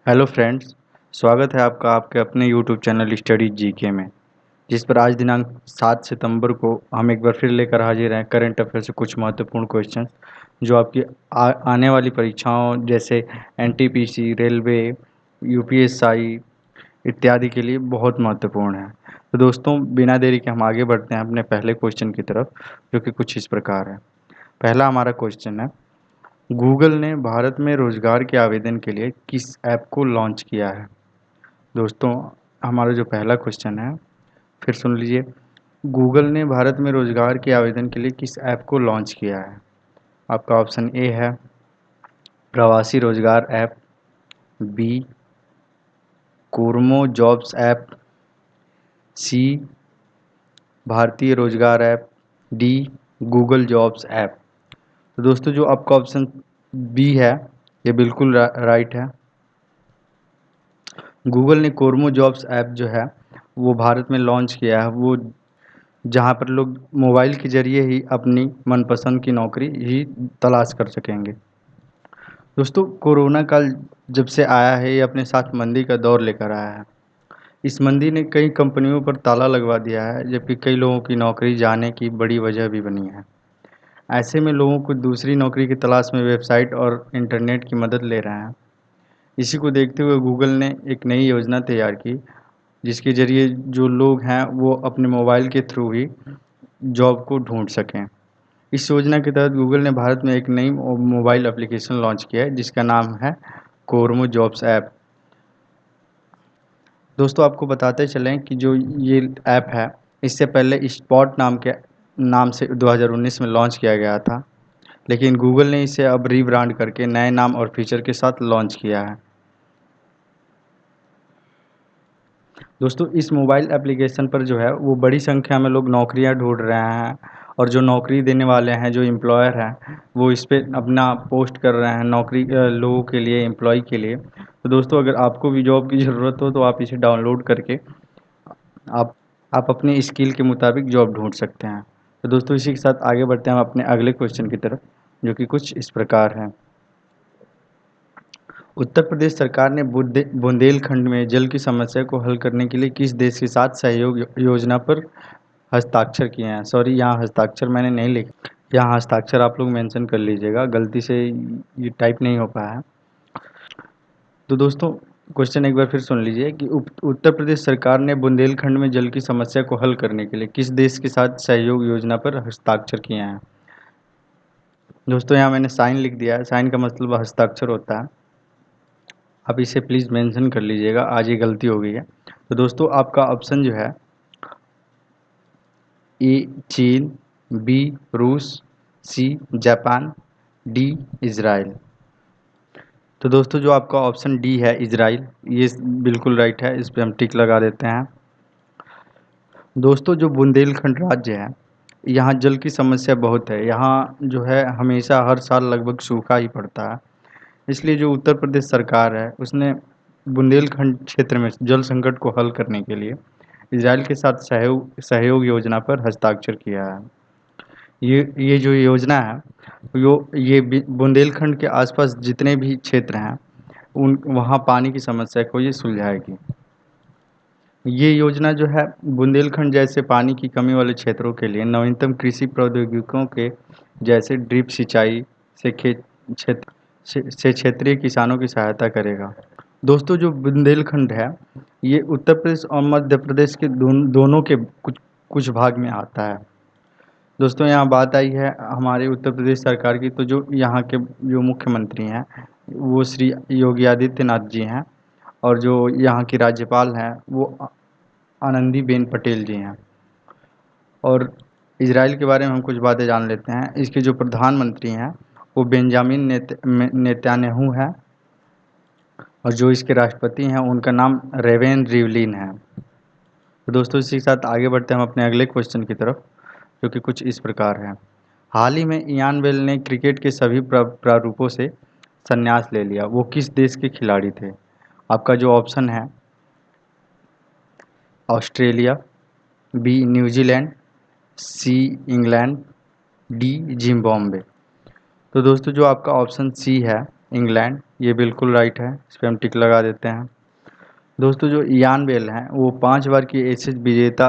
Hello friends. स्वागत है आपका आपके अपने यूट्यूब चैनल स्टडी जीके में, जिस पर आज दिनांक 7 सितंबर को हम एक बार फिर लेकर हाजिर हैं करंट अफेयर से कुछ महत्वपूर्ण क्वेश्चन जो आपकी आने वाली परीक्षाओं जैसे एनटीपीसी, रेलवे, यूपीएसआई इत्यादि के लिए बहुत महत्वपूर्ण है। तो दोस्तों, बिना देरी के हम आगे बढ़ते हैं अपने पहले क्वेश्चन की तरफ, जो कि कुछ इस प्रकार है। पहला हमारा क्वेश्चन है, गूगल ने भारत में रोजगार के आवेदन के लिए किस ऐप को लॉन्च किया है? दोस्तों, हमारा जो पहला क्वेश्चन है, फिर सुन लीजिए। गूगल ने भारत में रोजगार के आवेदन के लिए किस ऐप को लॉन्च किया है? आपका ऑप्शन ए है प्रवासी रोजगार ऐप, बी कोरमो जॉब्स ऐप, सी भारतीय रोजगार app, D Google jobs app. तो दोस्तों, जो आपका ऑप्शन बी है, ये बिल्कुल राइट है। गूगल ने कोरमो जॉब्स ऐप जो है वो भारत में लॉन्च किया है, वो जहाँ पर लोग मोबाइल के ज़रिए ही अपनी मनपसंद की नौकरी ही तलाश कर सकेंगे। दोस्तों, कोरोना काल जब से आया है, ये अपने साथ मंदी का दौर लेकर आया है। इस मंदी ने कई कंपनियों पर ताला लगवा दिया है, जबकि कई लोगों की नौकरी जाने की बड़ी वजह भी बनी है। ऐसे में लोगों को दूसरी नौकरी की तलाश में वेबसाइट और इंटरनेट की मदद ले रहे हैं। इसी को देखते हुए गूगल ने एक नई योजना तैयार की, जिसके ज़रिए जो लोग हैं वो अपने मोबाइल के थ्रू ही जॉब को ढूंढ सकें। इस योजना के तहत गूगल ने भारत में एक नई मोबाइल एप्लीकेशन लॉन्च किया है, जिसका नाम है कोरमो जॉब्स ऐप। दोस्तों, आपको बताते चलें कि जो ये ऐप है, इससे पहले स्पॉट नाम से 2019 में लॉन्च किया गया था, लेकिन गूगल ने इसे अब रीब्रांड करके नए नाम और फीचर के साथ लॉन्च किया है। दोस्तों, इस मोबाइल एप्लीकेशन पर जो है वो बड़ी संख्या में लोग नौकरियां ढूंढ रहे हैं, और जो नौकरी देने वाले हैं, जो एम्प्लॉयर हैं, वो इस पे अपना पोस्ट कर रहे हैं नौकरी लोगों के लिए, एम्प्लॉय के लिए। तो दोस्तों, अगर आपको भी जॉब की ज़रूरत हो तो आप इसे डाउनलोड करके आप आप अपनी स्किल के मुताबिक जॉब ढूंढ सकते हैं। तो दोस्तों, इसी के साथ आगे बढ़ते हैं हम अपने अगले क्वेश्चन की तरफ, जो कि कुछ इस प्रकार है। उत्तर प्रदेश सरकार ने बुंदेलखंड में जल की समस्या को हल करने के लिए किस देश के साथ सहयोग योजना पर हस्ताक्षर किए हैं? सॉरी, यहाँ हस्ताक्षर मैंने नहीं लिखा, यहाँ हस्ताक्षर आप लोग मेंशन कर लीजिएगा, गलती से ये टाइप नहीं हो पाया है। तो दोस्तों, क्वेश्चन एक बार फिर सुन लीजिए कि उत्तर प्रदेश सरकार ने बुंदेलखंड में जल की समस्या को हल करने के लिए किस देश के साथ सहयोग योजना पर हस्ताक्षर किए हैं? दोस्तों, यहाँ मैंने साइन लिख दिया है, साइन का मतलब हस्ताक्षर होता है। आप इसे प्लीज़ मेंशन कर लीजिएगा, आज ये गलती हो गई है। तो दोस्तों, आपका ऑप्शन जो है ए चीन, बी रूस, सी जापान, डी इज़राइल। तो दोस्तों, जो आपका ऑप्शन डी है इज़राइल, ये बिल्कुल राइट है, इस पे हम टिक लगा देते हैं। दोस्तों, जो बुंदेलखंड राज्य है, यहाँ जल की समस्या बहुत है। यहाँ जो है हमेशा हर साल लगभग सूखा ही पड़ता है। इसलिए जो उत्तर प्रदेश सरकार है, उसने बुंदेलखंड क्षेत्र में जल संकट को हल करने के लिए इजराइल के साथ सहयोग सहयोग योजना पर हस्ताक्षर किया है। ये जो योजना है, ये बुंदेलखंड के आसपास जितने भी क्षेत्र हैं, उन वहाँ पानी की समस्या को ये सुलझाएगी। ये योजना जो है बुंदेलखंड जैसे पानी की कमी वाले क्षेत्रों के लिए नवीनतम कृषि प्रौद्योगिकियों के जैसे ड्रिप सिंचाई से क्षेत्रीय किसानों की सहायता करेगा। दोस्तों, जो बुंदेलखंड है, ये उत्तर प्रदेश और मध्य प्रदेश के दोनों के कुछ कुछ भाग में आता है। दोस्तों, यहाँ बात आई है हमारे उत्तर प्रदेश सरकार की, तो जो यहाँ के जो मुख्यमंत्री हैं वो श्री योगी आदित्यनाथ जी हैं, और जो यहाँ की राज्यपाल हैं वो आनंदीबेन पटेल जी हैं। और इजराइल के बारे में हम कुछ बातें जान लेते हैं। इसके जो प्रधानमंत्री हैं वो बेंजामिन नेतन्याहू हैं, और जो इसके राष्ट्रपति हैं उनका नाम रेवेन रिवलिन है। तो दोस्तों, इसी के साथ आगे बढ़ते हैं हम अपने अगले क्वेश्चन की तरफ, जो कि कुछ इस प्रकार है। हाल ही में इयान बेल ने क्रिकेट के सभी प्रारूपों से संन्यास ले लिया, वो किस देश के खिलाड़ी थे? आपका जो ऑप्शन है Australia, B New Zealand, C England, D Zimbabwe. तो दोस्तों, जो आपका ऑप्शन सी है इंग्लैंड, ये बिल्कुल राइट है, इस पर हम टिक लगा देते हैं। दोस्तों जो इयान बेल हैं वो 5 बार की एशेज विजेता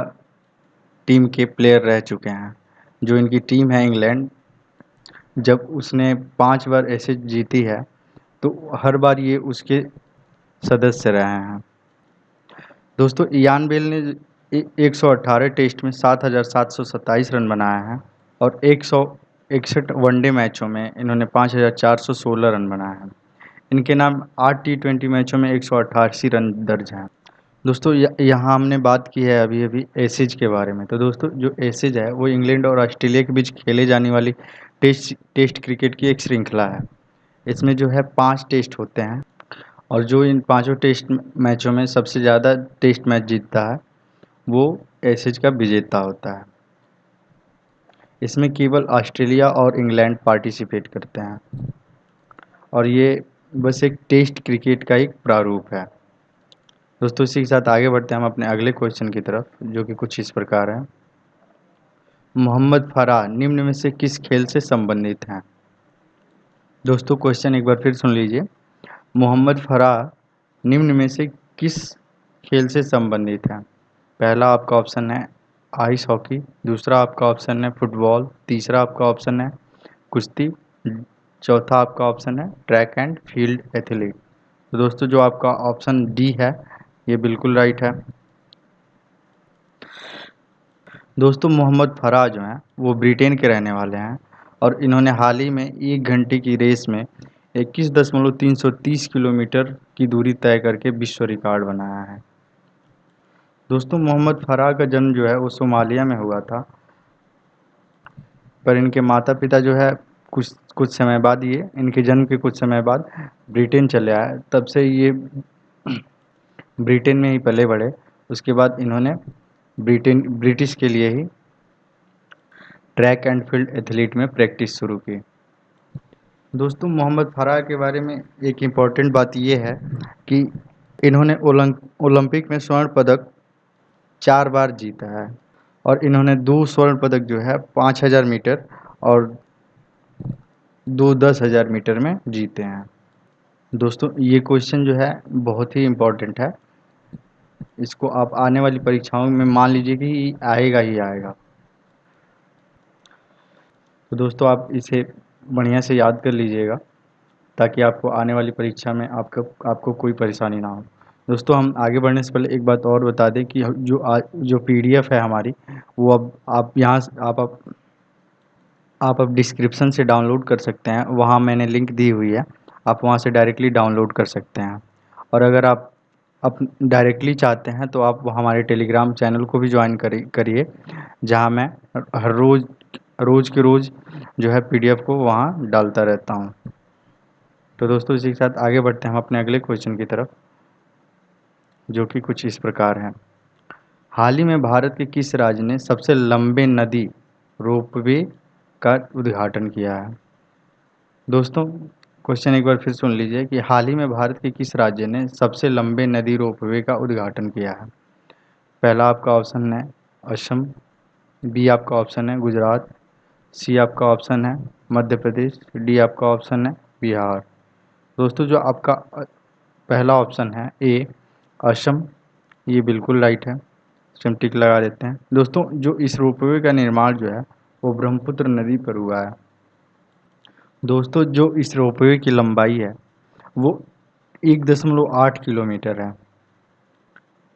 टीम के प्लेयर रह चुके हैं। जो इनकी टीम है इंग्लैंड, जब उसने 5 बार एशेज जीती है तो हर बार ये उसके सदस्य रहे हैं। दोस्तों इयान बेल ने 118 टेस्ट में 7,727 रन बनाए हैं और 161 वनडे मैचों में इन्होंने 5,416 रन बनाए हैं। इनके नाम 8 T20 मैचों में 188 रन दर्ज हैं। दोस्तों यहाँ हमने बात की है अभी अभी एसेज के बारे में। तो दोस्तों जो एसेज है वो इंग्लैंड और ऑस्ट्रेलिया के बीच खेले जाने वाली टेस्ट क्रिकेट की एक श्रृंखला है। इसमें जो है 5 टेस्ट होते हैं और जो इन पांचों टेस्ट मैचों में सबसे ज़्यादा टेस्ट मैच जीतता है वो एसेज का विजेता होता है। इसमें केवल ऑस्ट्रेलिया और इंग्लैंड पार्टिसिपेट करते हैं और ये बस एक टेस्ट क्रिकेट का एक प्रारूप है। दोस्तों इसी के साथ आगे बढ़ते हैं हम अपने अगले क्वेश्चन की तरफ, जो कि कुछ इस प्रकार है। मोहम्मद फराह निम्न में से किस खेल से संबंधित हैं? दोस्तों क्वेश्चन एक बार फिर सुन लीजिए। मोहम्मद फराह निम्न में से किस खेल से संबंधित हैं? पहला आपका ऑप्शन है आइस हॉकी, दूसरा आपका ऑप्शन है फुटबॉल, तीसरा आपका ऑप्शन है कुश्ती, चौथा आपका ऑप्शन है ट्रैक एंड फील्ड एथलीट। तो दोस्तों जो आपका ऑप्शन डी है ये बिल्कुल राइट है। दोस्तों मोहम्मद फराह जो हैं वो ब्रिटेन के रहने वाले हैं और इन्होंने हाल ही में 1 घंटे की रेस में 21.330 किलोमीटर की दूरी तय करके विश्व रिकॉर्ड बनाया है। दोस्तों मोहम्मद फराह का जन्म जो है वो सोमालिया में हुआ था, पर इनके माता पिता जो है कुछ कुछ समय बाद, ये इनके जन्म के कुछ समय बाद ब्रिटेन चले आए। तब से ये ब्रिटेन में ही पले बढ़े। उसके बाद इन्होंने ब्रिटिश के लिए ही ट्रैक एंड फील्ड एथलीट में प्रैक्टिस शुरू की। दोस्तों मोहम्मद फराह के बारे में एक इम्पॉर्टेंट बात यह है कि इन्होंने ओलंपिक में स्वर्ण पदक 4 बार जीता है और इन्होंने 2 स्वर्ण पदक जो है 5,000 मीटर और 2 10,000 मीटर में जीते हैं। दोस्तों ये क्वेश्चन जो है बहुत ही इम्पोर्टेंट है, इसको आप आने वाली परीक्षाओं में मान लीजिए कि आएगा ही आएगा। तो दोस्तों आप इसे बढ़िया से याद कर लीजिएगा ताकि आपको आने वाली परीक्षा में आपको कोई परेशानी ना हो। दोस्तों हम आगे बढ़ने से पहले एक बात और बता दें कि जो पीडीएफ है हमारी, वो अब आप यहाँ आप अब डिस्क्रिप्शन से डाउनलोड कर सकते हैं। वहाँ मैंने लिंक दी हुई है, आप वहाँ से डायरेक्टली डाउनलोड कर सकते हैं। और अगर आप डायरेक्टली चाहते हैं तो आप हमारे टेलीग्राम चैनल को भी ज्वाइन करिए, जहाँ मैं हर रोज़ के रोज़ जो है पीडीएफ को वहाँ डालता रहता हूँ। तो दोस्तों इसी के साथ आगे बढ़ते हैं हम अपने अगले क्वेश्चन की तरफ, जो कि कुछ इस प्रकार है। हाल ही में भारत के किस राज्य ने सबसे लंबे नदी रोपवे का उद्घाटन किया है? दोस्तों क्वेश्चन एक बार फिर सुन लीजिए कि हाल ही में भारत के किस राज्य ने सबसे लंबे नदी रोपवे का उद्घाटन किया है? पहला आपका ऑप्शन है असम, बी आपका ऑप्शन है गुजरात, सी आपका ऑप्शन है मध्य प्रदेश, डी आपका ऑप्शन है बिहार। दोस्तों जो आपका पहला ऑप्शन है ए असम, ये बिल्कुल राइट है, इस हम टिक लगा देते हैं। दोस्तों जो इस रोपवे का निर्माण जो है वो ब्रह्मपुत्र नदी पर हुआ है। दोस्तों जो इस रोपवे की लंबाई है वो 1.8 किलोमीटर है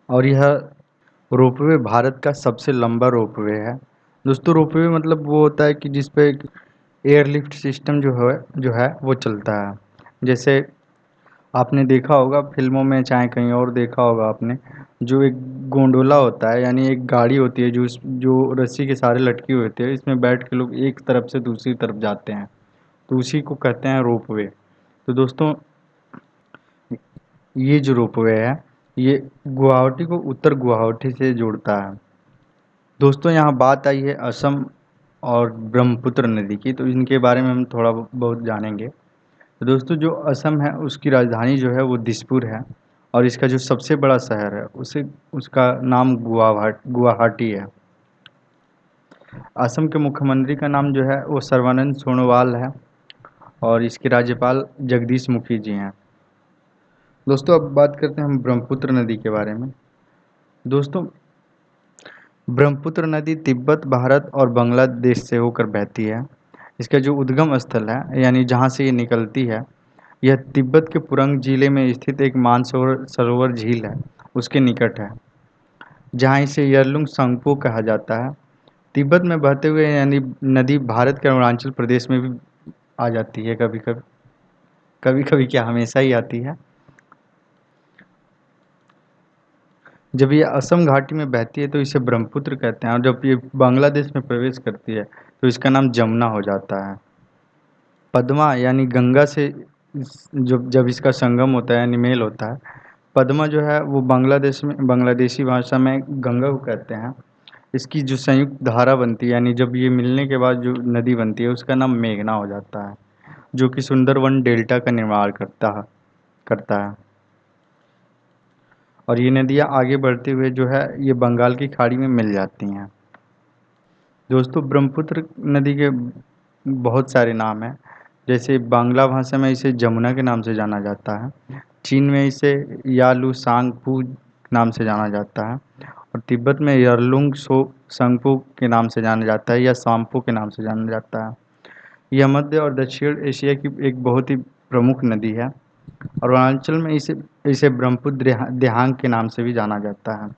और यह रोपवे भारत का सबसे लंबा रोपवे है। दोस्तों रोपवे मतलब वो होता है कि जिस पे एयरलिफ्ट सिस्टम जो है वो चलता है। जैसे आपने देखा होगा फिल्मों में, चाहे कहीं और देखा होगा आपने, जो एक गोंडोला होता है, यानी एक गाड़ी होती है जो रस्सी के सहारे लटकी हुई होती है, इसमें बैठ के लोग एक तरफ से दूसरी तरफ जाते हैं, तो उसी को कहते हैं रोपवे। तो दोस्तों ये जो रोपवे है ये गुवाहाटी को उत्तर गुवाहाटी से जोड़ता है। दोस्तों यहाँ बात आई है असम और ब्रह्मपुत्र नदी की, तो इनके बारे में हम थोड़ा बहुत जानेंगे। तो दोस्तों जो असम है उसकी राजधानी जो है वो दिसपुर है और इसका जो सबसे बड़ा शहर है उसका नाम गुवाहाटी है। असम के मुख्यमंत्री का नाम जो है वो सर्बानंद सोनोवाल है और इसके राज्यपाल जगदीश मुखी जी हैं। दोस्तों अब बात करते हैं हम ब्रह्मपुत्र नदी के बारे में। दोस्तों ब्रह्मपुत्र नदी तिब्बत, भारत और बांग्लादेश से होकर बहती है। इसका जो उद्गम स्थल है यानी जहाँ से ये निकलती है, यह तिब्बत के पुरंग जिले में स्थित एक मानसरोवर सरोवर झील है, उसके निकट है, जहाँ इसे यरलुंग सांगपो कहा जाता है। तिब्बत में बहते हुए यानी नदी भारत के अरुणाचल प्रदेश में भी आ जाती है, कभी कभी, कभी कभी क्या हमेशा ही आती है। जब ये असम घाटी में बहती है तो इसे ब्रह्मपुत्र कहते हैं, और जब ये बांग्लादेश में प्रवेश करती है तो इसका नाम जमुना हो जाता है। पद्मा यानी गंगा से जो जब इसका संगम होता है यानी मेल होता है, पद्मा जो है वो बांग्लादेश में बांग्लादेशी भाषा में गंगा को कहते हैं। इसकी जो संयुक्त धारा बनती है यानी जब ये मिलने के बाद जो नदी बनती है उसका नाम मेघना हो जाता है, जो कि सुंदरवन डेल्टा का निर्माण करता है। और ये नदियाँ आगे बढ़ते हुए जो है ये बंगाल की खाड़ी में मिल जाती हैं। दोस्तों ब्रह्मपुत्र नदी के बहुत सारे नाम हैं। जैसे बांग्ला भाषा में इसे जमुना के नाम से जाना जाता है, चीन में इसे यालुसांगपू नाम से जाना जाता है, और तिब्बत में यरलुंग सो संगपू के नाम से जाना जाता है या सांपो के नाम से जाना जाता है। यह मध्य और दक्षिण एशिया की एक बहुत ही प्रमुख नदी है। और अरुणाचल में इसे इसे ब्रह्मपुत्र देहांग के नाम से भी जाना जाता है।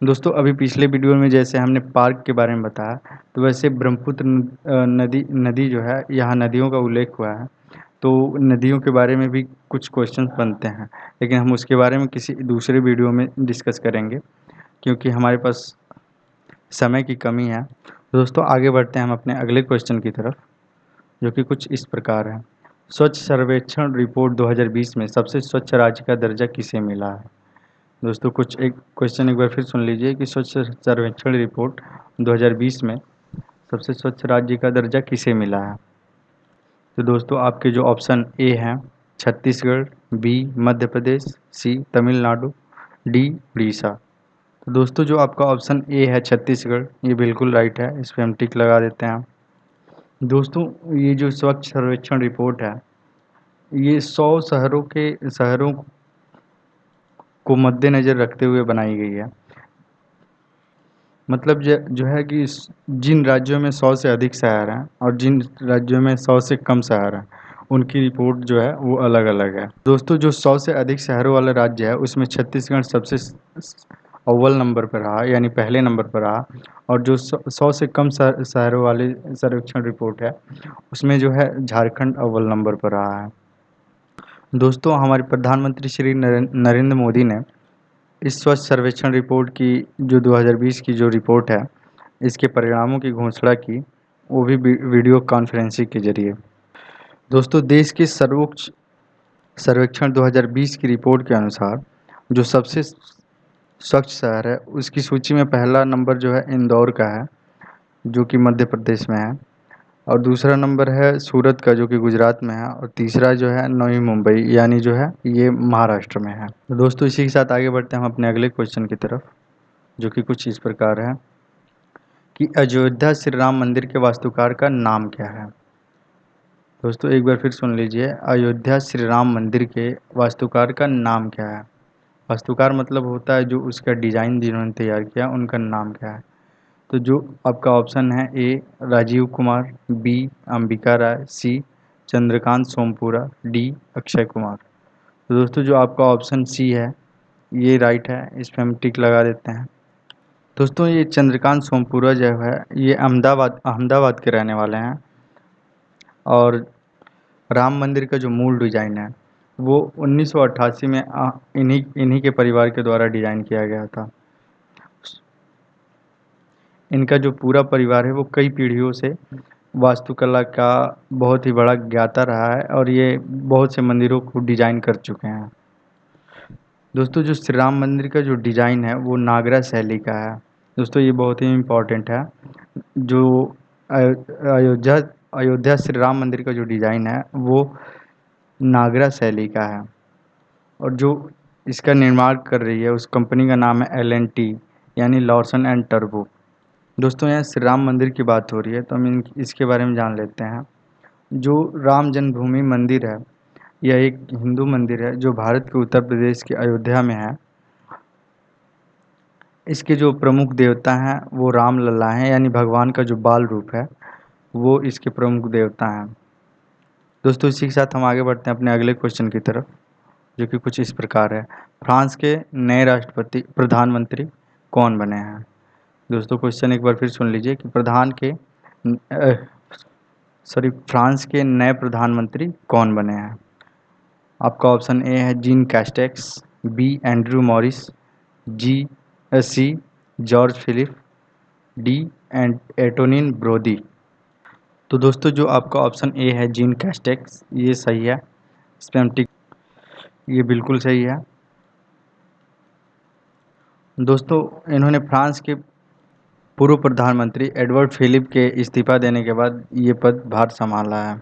दोस्तों अभी पिछले वीडियो में जैसे हमने पार्क के बारे में बताया, तो वैसे ब्रह्मपुत्र नदी जो है, यहाँ नदियों का उल्लेख हुआ है, तो नदियों के बारे में भी कुछ क्वेश्चन बनते हैं, लेकिन हम उसके बारे में किसी दूसरे वीडियो में डिस्कस करेंगे, क्योंकि हमारे पास समय की कमी है। दोस्तों आगे बढ़ते हैं हम अपने अगले क्वेश्चन की तरफ, जो कि कुछ इस प्रकार है। स्वच्छ सर्वेक्षण रिपोर्ट 2020 में सबसे स्वच्छ राज्य का दर्जा किसे मिला है? दोस्तों कुछ एक क्वेश्चन एक बार फिर सुन लीजिए कि स्वच्छ सर्वेक्षण रिपोर्ट 2020 में सबसे स्वच्छ राज्य का दर्जा किसे मिला है? तो दोस्तों आपके जो ऑप्शन ए हैं छत्तीसगढ़, बी मध्य प्रदेश, सी तमिलनाडु, डी उड़ीसा। तो दोस्तों जो आपका ऑप्शन ए है छत्तीसगढ़, ये बिल्कुल राइट है, इस पर हम टिक लगा देते हैं। दोस्तों ये जो स्वच्छ सर्वेक्षण रिपोर्ट है, ये 100 शहरों को मद्देनज़र रखते हुए बनाई गई है। मतलब जो है कि जिन राज्यों में 100 से अधिक शहर हैं और जिन राज्यों में 100 से कम शहर हैं, उनकी रिपोर्ट जो है वो अलग अलग है। दोस्तों जो 100 से अधिक शहरों वाला राज्य है उसमें छत्तीसगढ़ सबसे अव्वल नंबर पर रहा, यानी पहले नंबर पर रहा। और जो 100 से कम शहरों वाले सर्वेक्षण रिपोर्ट है उसमें जो है झारखंड अव्वल नंबर पर रहा है। दोस्तों हमारे प्रधानमंत्री श्री नरेंद्र मोदी ने इस स्वच्छ सर्वेक्षण रिपोर्ट की जो 2020 की जो रिपोर्ट है, इसके परिणामों की घोषणा की, वो भी वीडियो कॉन्फ्रेंसिंग के जरिए। दोस्तों देश के सर्वोच्च सर्वेक्षण 2020 की रिपोर्ट के अनुसार जो सबसे स्वच्छ शहर है उसकी सूची में पहला नंबर जो है इंदौर का है, जो कि मध्य प्रदेश में है, और दूसरा नंबर है सूरत का जो कि गुजरात में है, और तीसरा जो है नवी मुंबई यानी जो है ये महाराष्ट्र में है। तो दोस्तों इसी के साथ आगे बढ़ते हैं हम अपने अगले क्वेश्चन की तरफ, जो कि कुछ इस प्रकार है कि अयोध्या श्री राम मंदिर के वास्तुकार का नाम क्या है? दोस्तों एक बार फिर सुन लीजिए, अयोध्या श्री राम मंदिर के वास्तुकार का नाम क्या है? वास्तुकार मतलब होता है जो उसका डिज़ाइन जिन्होंने तैयार किया उनका नाम क्या है? तो जो आपका ऑप्शन है ए राजीव कुमार, बी अंबिका राय, सी चंद्रकांत सोमपुरा, डी अक्षय कुमार। तो दोस्तों जो आपका ऑप्शन सी है ये राइट है, इस पर हम टिक लगा देते हैं। दोस्तों ये चंद्रकांत सोमपुरा जो है ये अहमदाबाद अहमदाबाद के रहने वाले हैं, और राम मंदिर का जो मूल डिज़ाइन है वो 1988 में इन्हीं के परिवार के द्वारा डिज़ाइन किया गया था। इनका जो पूरा परिवार है वो कई पीढ़ियों से वास्तुकला का बहुत ही बड़ा ज्ञाता रहा है, और ये बहुत से मंदिरों को डिज़ाइन कर चुके हैं। दोस्तों जो श्री राम मंदिर का जो डिज़ाइन है वो नागरा शैली का है। दोस्तों ये बहुत ही इम्पोर्टेंट है। जो अयोध्या अयोध्या श्री राम मंदिर का जो डिज़ाइन है वो नागरा शैली का है, और जो इसका निर्माण कर रही है उस कंपनी का नाम है L&T यानी लॉर्सन एंड टर्बो। दोस्तों यहाँ श्री राम मंदिर की बात हो रही है तो हम इसके बारे में जान लेते हैं। जो राम जन्मभूमि मंदिर है, यह एक हिंदू मंदिर है जो भारत के उत्तर प्रदेश के अयोध्या में है। इसके जो प्रमुख देवता हैं वो राम लल्ला हैं, यानी भगवान का जो बाल रूप है वो इसके प्रमुख देवता हैं। दोस्तों इसी के साथ हम आगे बढ़ते हैं अपने अगले क्वेश्चन की तरफ, जो कि कुछ इस प्रकार है। फ्रांस के नए राष्ट्रपति प्रधानमंत्री कौन बने हैं? दोस्तों क्वेश्चन एक बार फिर सुन लीजिए कि फ्रांस के नए प्रधानमंत्री कौन बने हैं? आपका ऑप्शन ए है Jean Castex, B Andrew Morris, जी C George Philip, D Antonin Brodie. तो दोस्तों जो आपका ऑप्शन ए है जीन कैस्टेक्स, ये सही है। इस पर हम टिक, ये बिल्कुल सही है। दोस्तों इन्होंने फ्रांस के पूर्व प्रधानमंत्री एडवर्ड फिलिप के इस्तीफा देने के बाद ये पदभार संभाला है।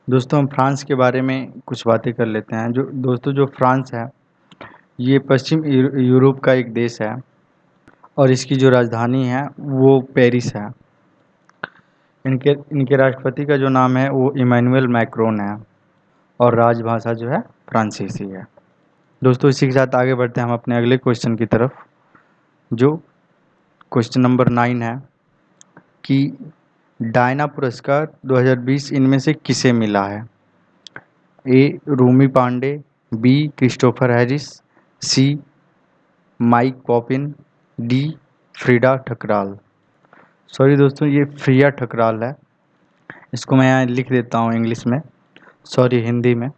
दोस्तों हम फ्रांस के बारे में कुछ बातें कर लेते हैं। जो फ्रांस है ये पश्चिम यूरोप का एक देश है और इसकी जो राजधानी है वो पेरिस है। इनके इनके राष्ट्रपति का जो नाम है वो इमैनुअल मैक्रोन है और राजभाषा जो है फ्रांसीसी है। दोस्तों इसी के साथ आगे बढ़ते हैं हम अपने अगले क्वेश्चन की तरफ, जो क्वेश्चन नंबर 9 है कि डायना पुरस्कार 2020 इनमें से किसे मिला है? A Rumi Pandey, B Christopher Harris, C Mike Poppin, D Frida Thakral. Sorry दोस्तों ये फ्रिया ठकराल है, इसको मैं यहाँ लिख देता हूँ इंग्लिश में, सॉरी हिंदी में।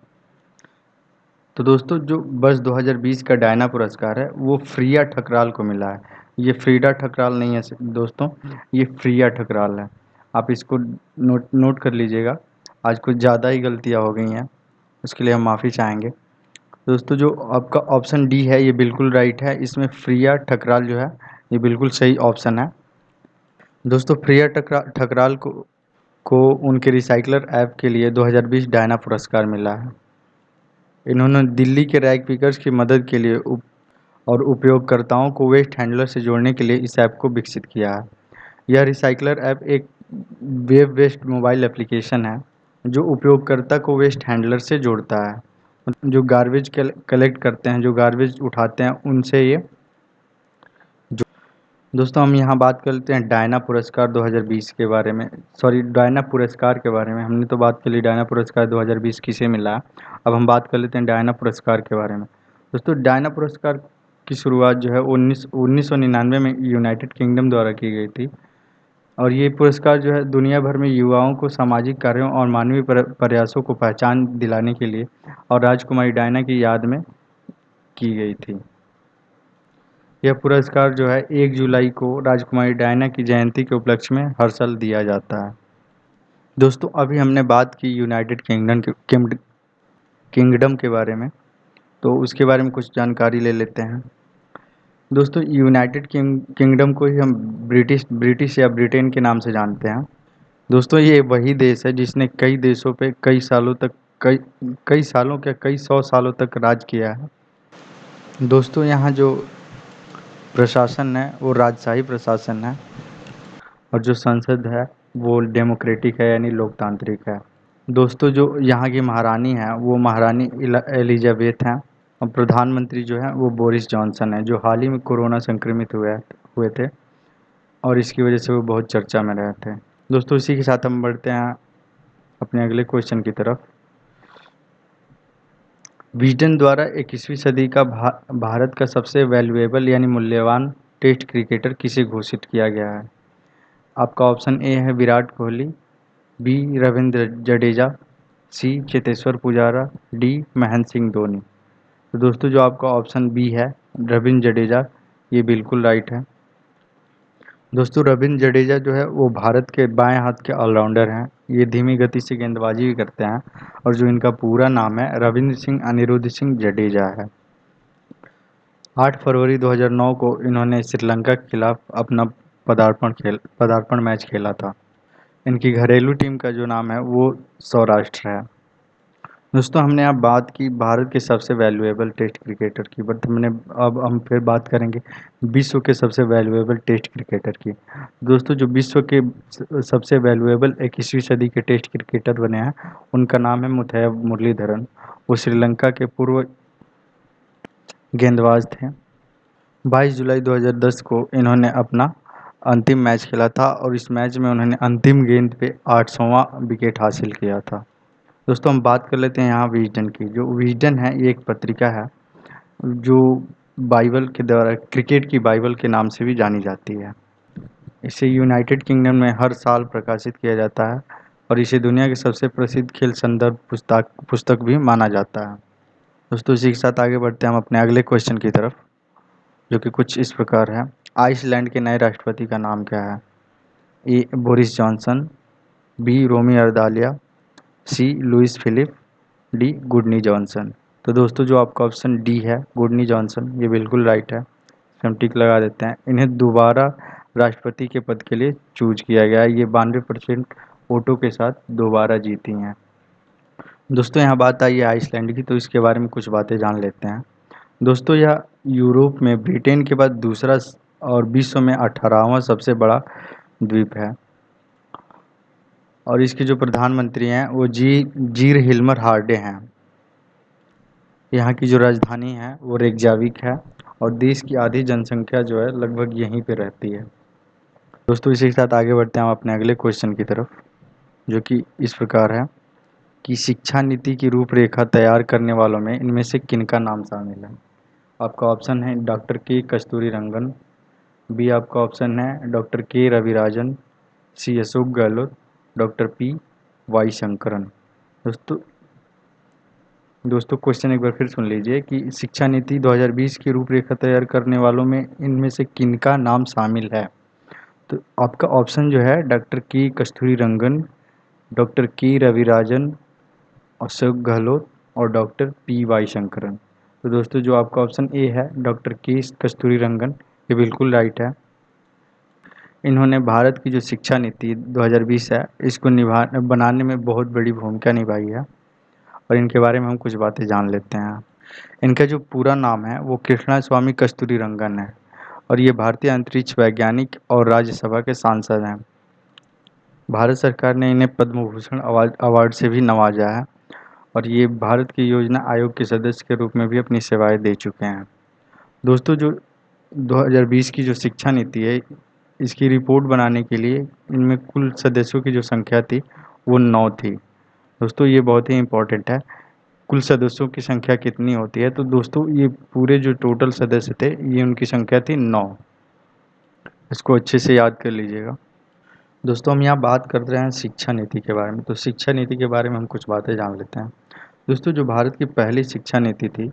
तो दोस्तों जो वर्ष 2020 का डायना पुरस्कार है वो फ्रिया ठकराल को मिला है। ये फ्रीडा ठकराल नहीं है दोस्तों, ये फ्रिया ठकराल है। आप इसको नोट कर लीजिएगा। आज कुछ ज़्यादा ही गलतियाँ हो गई हैं, उसके लिए हम माफ़ी चाहेंगे। दोस्तों जो आपका ऑप्शन डी है ये बिल्कुल राइट है। इसमें फ्रिया ठकराल जो है ये बिल्कुल सही ऑप्शन है। दोस्तों फ्रिया ठकराल को उनके रिसाइकलर ऐप के लिए 2020 डायना पुरस्कार मिला है। इन्होंने दिल्ली के रैग पिकर्स की मदद के लिए और उपयोगकर्ताओं को वेस्ट हैंडलर से जोड़ने के लिए इस ऐप को विकसित किया है। यह रिसाइकलर ऐप एक वेब बेस्ड मोबाइल एप्लीकेशन है जो उपयोगकर्ता को वेस्ट हैंडलर से जोड़ता है। जो गार्बेज कलेक्ट करते हैं, जो गार्बेज उठाते हैं, उनसे ये जो दोस्तों हम यहाँ बात कर लेते हैं डायना पुरस्कार 2020 के बारे में। सॉरी डायना पुरस्कार के बारे में हमने तो बात कर ली, डायना पुरस्कार 2020 किसे मिला। अब हम बात कर लेते हैं डायना पुरस्कार के बारे में। दोस्तों डायना पुरस्कार की शुरुआत जो है 1999 में यूनाइटेड किंगडम द्वारा की गई थी और ये पुरस्कार जो है दुनिया भर में युवाओं को सामाजिक कार्यों और मानवीय प्रयासों को पहचान दिलाने के लिए और राजकुमारी डायना की याद में की गई थी। यह पुरस्कार जो है 1 जुलाई को राजकुमारी डायना की जयंती के उपलक्ष्य में हर साल दिया जाता है। दोस्तों अभी हमने बात की यूनाइटेड किंगडम के बारे में, तो उसके बारे में कुछ जानकारी ले लेते हैं। दोस्तों यूनाइटेड किंगडम को ही हम ब्रिटिश या ब्रिटेन के नाम से जानते हैं। दोस्तों ये वही देश है जिसने कई देशों पे कई सालों तक कई सालों क्या कई सौ सालों तक राज किया है। दोस्तों यहाँ जो प्रशासन है वो राजशाही प्रशासन है और जो संसद है वो डेमोक्रेटिक है यानी लोकतांत्रिक है। दोस्तों जो यहाँ की महारानी है वो महारानी एलिजाबेथ हैं और प्रधानमंत्री जो है वो बोरिस जॉनसन है, जो हाल ही में कोरोना संक्रमित हुए थे और इसकी वजह से वो बहुत चर्चा में रहे थे। दोस्तों इसी के साथ हम बढ़ते हैं अपने अगले क्वेश्चन की तरफ। विजडन द्वारा 21वीं सदी का भारत का सबसे वैल्यूएबल यानी मूल्यवान टेस्ट क्रिकेटर किसे घोषित किया गया है? आपका ऑप्शन ए है विराट कोहली, बी रविंद्र जडेजा, सी चेतेश्वर पुजारा, डी महेंद्र सिंह धोनी। तो दोस्तों जो आपका ऑप्शन बी है रविंद्र जडेजा, ये बिल्कुल राइट है। दोस्तों रविंद्र जडेजा जो है वो भारत के बाएं हाथ के ऑलराउंडर हैं। ये धीमी गति से गेंदबाजी भी करते हैं और जो इनका पूरा नाम है रविंद्र सिंह अनिरुद्ध सिंह जडेजा है। 8 फरवरी 2009 को इन्होंने श्रीलंका के खिलाफ अपना पदार्पण मैच खेला था। इनकी घरेलू टीम का जो नाम है वो सौराष्ट्र है। दोस्तों हमने अब बात की भारत के सबसे वैल्यूएबल टेस्ट क्रिकेटर की, बट अब हम फिर बात करेंगे विश्व के सबसे वैल्यूएबल टेस्ट क्रिकेटर की। दोस्तों जो विश्व के सबसे वैल्यूएबल 21वीं सदी के टेस्ट क्रिकेटर बने हैं उनका नाम है मुथैया मुरलीधरन। वो श्रीलंका के पूर्व गेंदबाज थे। 22 जुलाई 2010 को इन्होंने अपना अंतिम मैच खेला था और इस मैच में उन्होंने अंतिम गेंद पे 800वां विकेट हासिल किया था। दोस्तों हम बात कर लेते हैं यहाँ विजडन की। जो विजडन है ये एक पत्रिका है जो बाइबल के द्वारा क्रिकेट की बाइबल के नाम से भी जानी जाती है। इसे यूनाइटेड किंगडम में हर साल प्रकाशित किया जाता है और इसे दुनिया की सबसे प्रसिद्ध खेल संदर्भ पुस्तक भी माना जाता है। दोस्तों इसी के साथ आगे बढ़ते हैं हम अपने अगले क्वेश्चन की तरफ, जो कि कुछ इस प्रकार है। आइसलैंड के नए राष्ट्रपति का नाम क्या है? A Boris Johnson, B Romy Ardalia, C Louis Philippe, D Gudni Johnson. तो दोस्तों जो आपका ऑप्शन डी है गुडनी जॉनसन, ये बिल्कुल राइट है। हम टिक लगा देते हैं। इन्हें दोबारा राष्ट्रपति के पद के लिए चूज किया गया है। ये 92% वोटों के साथ दोबारा जीती हैं। दोस्तों यहाँ बात आई है आइसलैंड की, तो इसके बारे में कुछ बातें जान लेते हैं। दोस्तों यह यूरोप में ब्रिटेन के बाद दूसरा और विश्व में 18वां सबसे बड़ा द्वीप है और इसके जो प्रधानमंत्री हैं वो जीर हिल्मर हार्डे हैं। यहाँ की जो राजधानी है वो रेकजाविक है और देश की आधी जनसंख्या जो है लगभग यहीं पे रहती है। दोस्तों इसी के साथ आगे बढ़ते हैं हम अपने अगले क्वेश्चन की तरफ, जो कि इस प्रकार है कि शिक्षा नीति की रूपरेखा तैयार करने वालों में इनमें से किनका नाम शामिल है? आपका ऑप्शन है doctor K Kasturirangan, B आपका ऑप्शन है doctor K Ravirajan, C Ashok Gehlot, doctor P Y Shankaran. दोस्तों क्वेश्चन एक बार फिर सुन लीजिए कि शिक्षा नीति 2020 की रूपरेखा तैयार करने वालों में इनमें से किनका नाम शामिल है? तो आपका ऑप्शन जो है डॉक्टर के कस्तूरी रंगन, डॉक्टर के रविराजन, अशोक गहलोत और डॉक्टर पी वाई शंकरन। तो दोस्तों जो आपका ऑप्शन ए है डॉक्टर के कस्तूरी रंगन, ये बिल्कुल राइट है। इन्होंने भारत की जो शिक्षा नीति 2020 है इसको बनाने में बहुत बड़ी भूमिका निभाई है और इनके बारे में हम कुछ बातें जान लेते हैं। इनका जो पूरा नाम है वो कृष्णा स्वामी कस्तूरी रंगन है और ये भारतीय अंतरिक्ष वैज्ञानिक और राज्यसभा के सांसद हैं। भारत सरकार ने इन्हें पद्म भूषण अवार्ड से भी नवाजा है और ये भारत के योजना आयोग के सदस्य के रूप में भी अपनी सेवाएं दे चुके हैं। दोस्तों जो 2020 की जो शिक्षा नीति है इसकी रिपोर्ट बनाने के लिए इनमें कुल सदस्यों की जो संख्या थी वो 9 थी। दोस्तों ये बहुत ही इम्पोर्टेंट है, कुल सदस्यों की संख्या कितनी होती है? तो दोस्तों ये पूरे जो टोटल सदस्य थे ये उनकी संख्या थी 9। इसको अच्छे से याद कर लीजिएगा। दोस्तों हम यहाँ बात कर रहे हैं शिक्षा नीति के बारे में, तो शिक्षा नीति के बारे में हम कुछ बातें जान लेते हैं। दोस्तों जो भारत की पहली शिक्षा नीति थी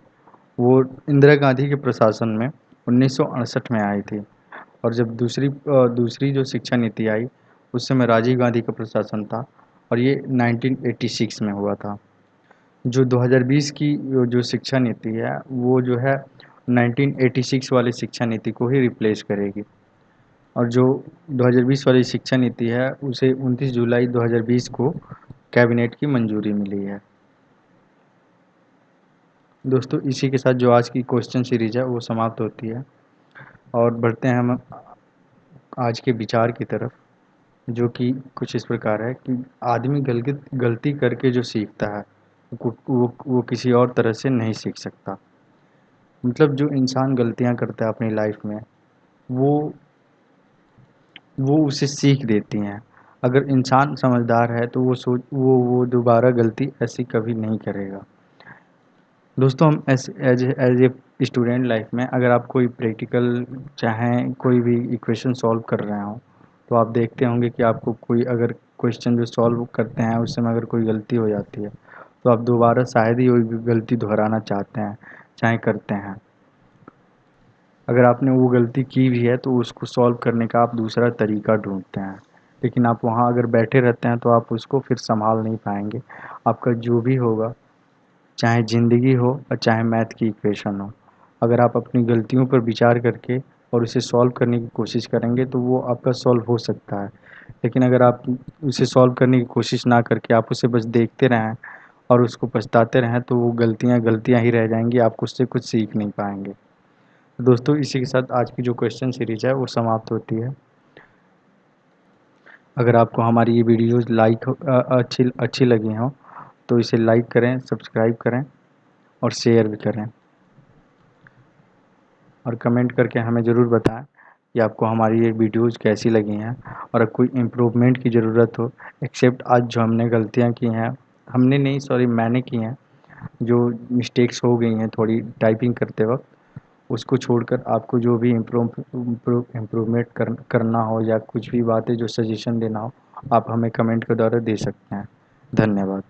वो इंदिरा गांधी के प्रशासन में 1968 में आई थी और जब दूसरी जो शिक्षा नीति आई उस समय राजीव गांधी का प्रशासन था और ये 1986 में हुआ था। जो 2020 की जो शिक्षा नीति है वो जो है 1986 वाली शिक्षा नीति को ही रिप्लेस करेगी और जो 2020 वाली शिक्षा नीति है उसे 29 जुलाई 2020 को कैबिनेट की मंजूरी मिली है। दोस्तों इसी के साथ जो आज की क्वेश्चन सीरीज है वो समाप्त होती है और बढ़ते हैं हम आज के विचार की तरफ, जो कि कुछ इस प्रकार है कि आदमी गलती करके जो सीखता है वो किसी और तरह से नहीं सीख सकता। मतलब जो इंसान गलतियां करता है अपनी लाइफ में वो उसे सीख देती हैं। अगर इंसान समझदार है तो वो दोबारा गलती ऐसी कभी नहीं करेगा। दोस्तों हम एज ए स्टूडेंट लाइफ में अगर आप कोई प्रैक्टिकल चाहें कोई भी इक्वेशन सॉल्व कर रहे हो तो आप देखते होंगे कि आपको कोई अगर क्वेश्चन जो सॉल्व करते हैं उस समय अगर कोई गलती हो जाती है तो आप दोबारा शायद ही वही गलती दोहराना चाहते हैं चाहे करते हैं। अगर आपने वो गलती की भी है तो उसको सॉल्व करने का आप दूसरा तरीका ढूंढते हैं, लेकिन आप वहाँ अगर बैठे रहते हैं तो आप उसको फिर संभाल नहीं पाएंगे। आपका जो भी होगा, चाहे ज़िंदगी हो और चाहे मैथ की इक्वेशन हो, अगर आप अपनी गलतियों पर विचार करके और उसे सॉल्व करने की कोशिश करेंगे तो वो आपका सॉल्व हो सकता है। लेकिन अगर आप उसे सॉल्व करने की कोशिश ना करके आप उसे बस देखते रहें और उसको पछताते रहें तो वो गलतियाँ गलतियाँ ही रह जाएंगी, आप उससे कुछ सीख नहीं पाएंगे। दोस्तों इसी के साथ आज की जो क्वेश्चन सीरीज है वो समाप्त होती है। अगर आपको हमारी ये वीडियोज़ अच्छी अच्छी लगी हों तो इसे लाइक करें, सब्सक्राइब करें और शेयर भी करें, और कमेंट करके हमें ज़रूर बताएं कि आपको हमारी ये वीडियोज़ कैसी लगी हैं, और अगर कोई इम्प्रूवमेंट की ज़रूरत हो, एक्सेप्ट आज जो हमने गलतियां की हैं, हमने नहीं सॉरी मैंने की हैं, जो मिस्टेक्स हो गई हैं थोड़ी टाइपिंग करते वक्त, उसको छोड़कर आपको जो भी इम्प्रूवमेंट करना हो या कुछ भी बातें जो सजेशन देना हो, आप हमें कमेंट के द्वारा दे सकते हैं। धन्यवाद।